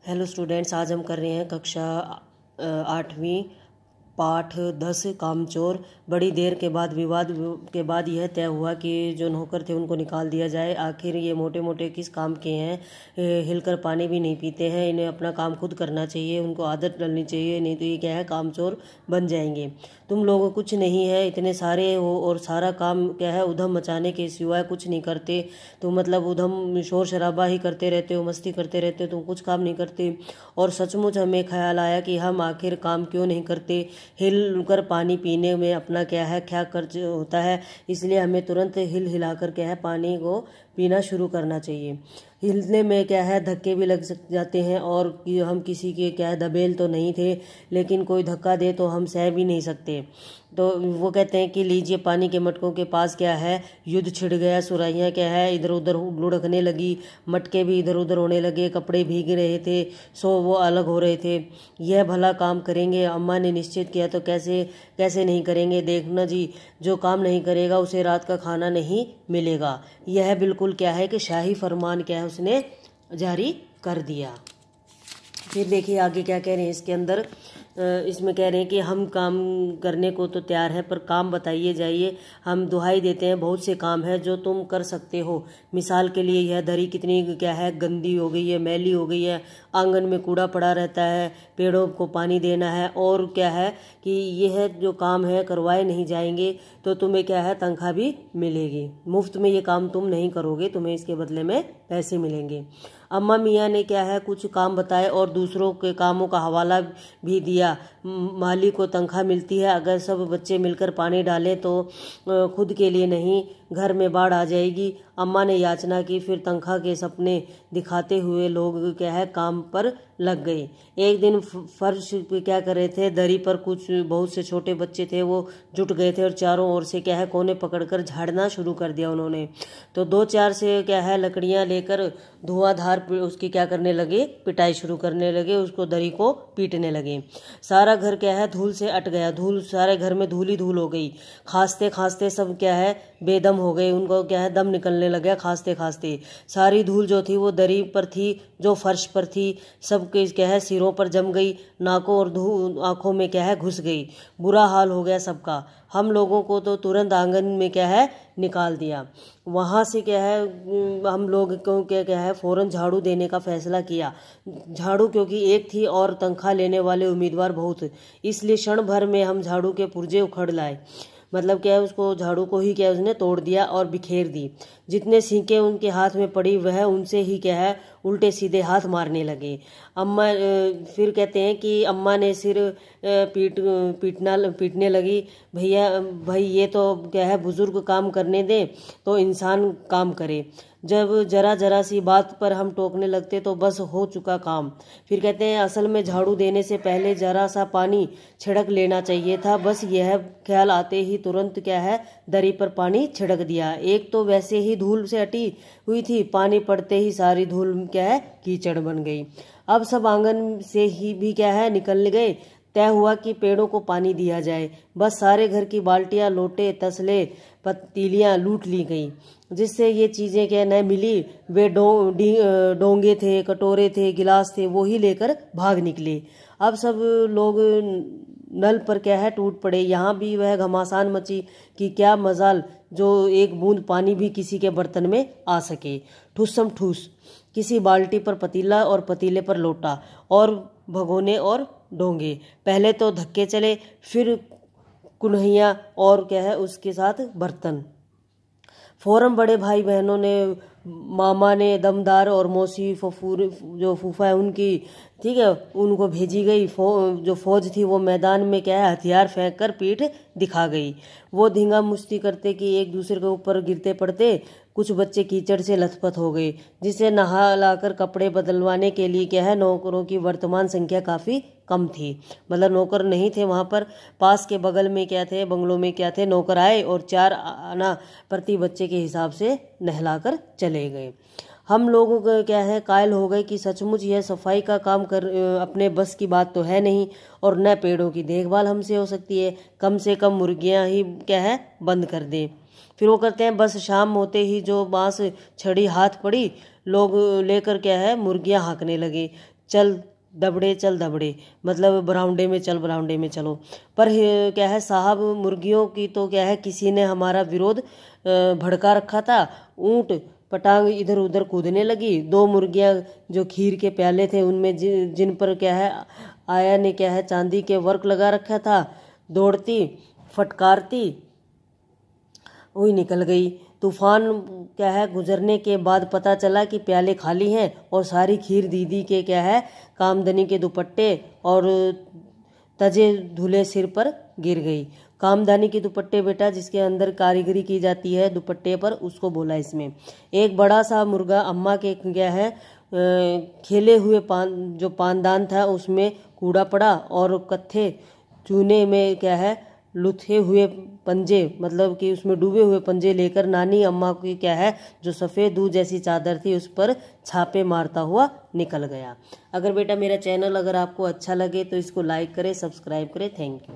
Hello students, आज हम कर रहे हैं कक्षा 8वीं पाठ 10 कामचोर। बड़ी देर के बाद विवाद के बाद यह तय हुआ कि जो नौकर थे उनको निकाल दिया जाए। आखिर ये मोटे मोटे किस काम के हैं, हिलकर पानी भी नहीं पीते हैं। इन्हें अपना काम खुद करना चाहिए, उनको आदत डालनी चाहिए, नहीं तो ये क्या है कामचोर बन जाएंगे। तुम लोगों को कुछ नहीं है, इतने सारे हो और सारा काम क्या है उधम मचाने के सिवाय कुछ नहीं करते। तो मतलब उधम शोर शराबा ही करते रहते हो, मस्ती करते रहते हो, तुम कुछ काम नहीं करते। और सचमुच हमें ख्याल आया कि हम आखिर काम क्यों नहीं करते। हिल कर पानी पीने में अपना क्या है क्या खर्च होता है, इसलिए हमें तुरंत हिल हिलाकर क्या है पानी को पीना शुरू करना चाहिए। हिलने में क्या है धक्के भी लग जाते हैं और हम किसी के क्या है दबेल तो नहीं थे, लेकिन कोई धक्का दे तो हम सह भी नहीं सकते। तो वो कहते हैं कि लीजिए पानी के मटकों के पास क्या है युद्ध छिड़ गया। सुराहियाँ क्या है इधर उधर लुढ़कने लगी, मटके भी इधर उधर होने लगे, कपड़े भीग रहे थे, सो वो अलग हो रहे थे। यह भला काम करेंगे, अम्मा ने निश्चित किया तो कैसे कैसे नहीं करेंगे। देखना जी, जो काम नहीं करेगा उसे रात का खाना नहीं मिलेगा। यह बिल्कुल क्या है कि शाही फरमान क्या है उसने जारी कर दिया। फिर देखिए आगे क्या कह रहे हैं इसके अंदर। इसमें कह रहे हैं कि हम काम करने को तो तैयार हैं, पर काम बताइए जाइए। हम दुहाई देते हैं, बहुत से काम है जो तुम कर सकते हो। मिसाल के लिए यह दरी कितनी क्या है गंदी हो गई है, मैली हो गई है, आंगन में कूड़ा पड़ा रहता है, पेड़ों को पानी देना है, और क्या है कि यह जो काम है करवाए नहीं जाएंगे तो तुम्हें क्या है तनख्वाह भी मिलेगी। मुफ्त में ये काम तुम नहीं करोगे, तुम्हें इसके बदले में पैसे मिलेंगे। अम्मा मियाँ ने क्या है कुछ काम बताए और दूसरों के कामों का हवाला भी दिया। माली को तनख्वाह मिलती है, अगर सब बच्चे मिलकर पानी डालें तो खुद के लिए नहीं, घर में बाढ़ आ जाएगी। अम्मा ने याचना की, फिर तनख्वाह के सपने दिखाते हुए लोग क्या है काम पर लग गए। एक दिन फर्श पे क्या कर रहे थे, दरी पर कुछ बहुत से छोटे बच्चे थे, वो जुट गए थे और चारों ओर से क्या है कोने पकड़कर झाड़ना शुरू कर दिया उन्होंने। तो दो चार से क्या है लकड़ियां लेकर धुआंधार उसकी क्या करने लगे, पिटाई शुरू करने लगे, उसको दरी को पीटने लगे। सारा घर क्या है धूल से अट गया, धूल सारे घर में धूल ही धूल हो गई। खांसते खांसते सब क्या है बेदम हो गए, उनको क्या है दम निकलने लगा खांसते खांसते। सारी धूल जो थी वो दरी पर थी, जो फर्श पर थी, सबके क्या है सिरों पर जम गई, नाकों और आंखों में क्या है घुस गई। बुरा हाल हो गया सबका। हम लोगों को तो तुरंत आंगन में क्या है निकाल दिया। वहाँ से क्या है हम लोग को क्या है फौरन झाड़ू देने का फैसला किया। झाड़ू क्योंकि एक थी और तनख्वाह लेने वाले उम्मीदवार बहुत, इसलिए क्षण भर में हम झाड़ू के पुर्जे उखड़ लाए। मतलब क्या है उसको झाड़ू को ही क्या है उसने तोड़ दिया और बिखेर दी। जितने सीखें उनके हाथ में पड़ी वह उनसे ही क्या है उल्टे सीधे हाथ मारने लगे। अम्मा फिर कहते हैं कि अम्मा ने सिर पीटने लगी। भैया भाई ये तो क्या है बुजुर्ग काम करने दे तो इंसान काम करे, जब जरा जरा सी बात पर हम टोकने लगते तो बस हो चुका काम। फिर कहते हैं असल में झाड़ू देने से पहले जरा सा पानी छिड़क लेना चाहिए था, बस यह ख्याल आते ही तुरंत क्या है दरी पर पानी छिड़क दिया। एक तो वैसे ही धूल से अटी हुई थी, पानी पड़ते ही सारी धूल क्या है कीचड़ बन गई। अब सब आंगन से ही भी क्या है निकल गए। तय हुआ कि पेड़ों को पानी दिया जाए। बस सारे घर की बाल्टियां, लोटे, तसले, पतीलियां लूट ली गई। जिससे ये चीजें क्या न मिली वे डोंगे थे, कटोरे थे, गिलास थे, वो ही लेकर भाग निकले। अब सब लोग नल पर क्या है टूट पड़े। यहाँ भी वह घमासान मची कि क्या मजाल जो एक बूंद पानी भी किसी के बर्तन में आ सके। ठुस्सम ठूस, किसी बाल्टी पर पतीला और पतीले पर लोटा और भगोने और डोंगे। पहले तो धक्के चले, फिर कुन्हैया और क्या है उसके साथ बर्तन। फौरन बड़े भाई बहनों ने, मामा ने दमदार और मौसी फफूर जो फूफा है उनकी ठीक है उनको भेजी गई। जो फौज थी वो मैदान में क्या है हथियार फेंक कर पीठ दिखा गई। वो धींगा मुश्ती करते कि एक दूसरे के ऊपर गिरते पड़ते। कुछ बच्चे कीचड़ से लथपथ हो गए, जिसे नहा लाकर कपड़े बदलवाने के लिए क्या है नौकरों की वर्तमान संख्या काफ़ी कम थी। मतलब नौकर नहीं थे वहाँ पर। पास के बगल में क्या थे बंगलों में क्या थे नौकर आए और 4 आना प्रति बच्चे के हिसाब से नहलाकर चले गए। हम लोगों को क्या है कायल हो गए कि सचमुच यह सफाई का काम कर अपने बस की बात तो है नहीं, और न पेड़ों की देखभाल हमसे हो सकती है। कम से कम मुर्गियां ही क्या है बंद कर दें। फिर वो करते हैं बस शाम होते ही जो बांस छड़ी हाथ पड़ी, लोग लेकर क्या है मुर्गियां हाँकने लगे। चल दबड़े चल दबड़े, मतलब बरामदे में चल बरामदे में चलो। पर क्या है साहब, मुर्गियों की तो क्या है किसी ने हमारा विरोध भड़का रखा था। ऊंट पटांग इधर उधर कूदने लगी। 2 मुर्गियां जो खीर के प्याले थे उनमें जिन पर क्या है आया ने क्या है चांदी के वर्क लगा रखा था, दौड़ती फटकारती वही निकल गई। तूफान क्या है गुजरने के बाद पता चला कि प्याले खाली हैं और सारी खीर दीदी के क्या है कामदनी के दुपट्टे और तजे धुले सिर पर गिर गई। कामदानी के दुपट्टे बेटा जिसके अंदर कारीगरी की जाती है दुपट्टे पर, उसको बोला इसमें। एक बड़ा सा मुर्गा अम्मा के क्या है खेले हुए जो पानदान था उसमें कूड़ा पड़ा और कत्थे चूने में क्या है लुथे हुए पंजे, मतलब कि उसमें डूबे हुए पंजे लेकर नानी अम्मा की क्या है जो सफ़ेद दूध जैसी चादर थी उस पर छापे मारता हुआ निकल गया। अगर बेटा मेरा चैनल अगर आपको अच्छा लगे तो इसको लाइक करें, सब्सक्राइब करें। Thank you.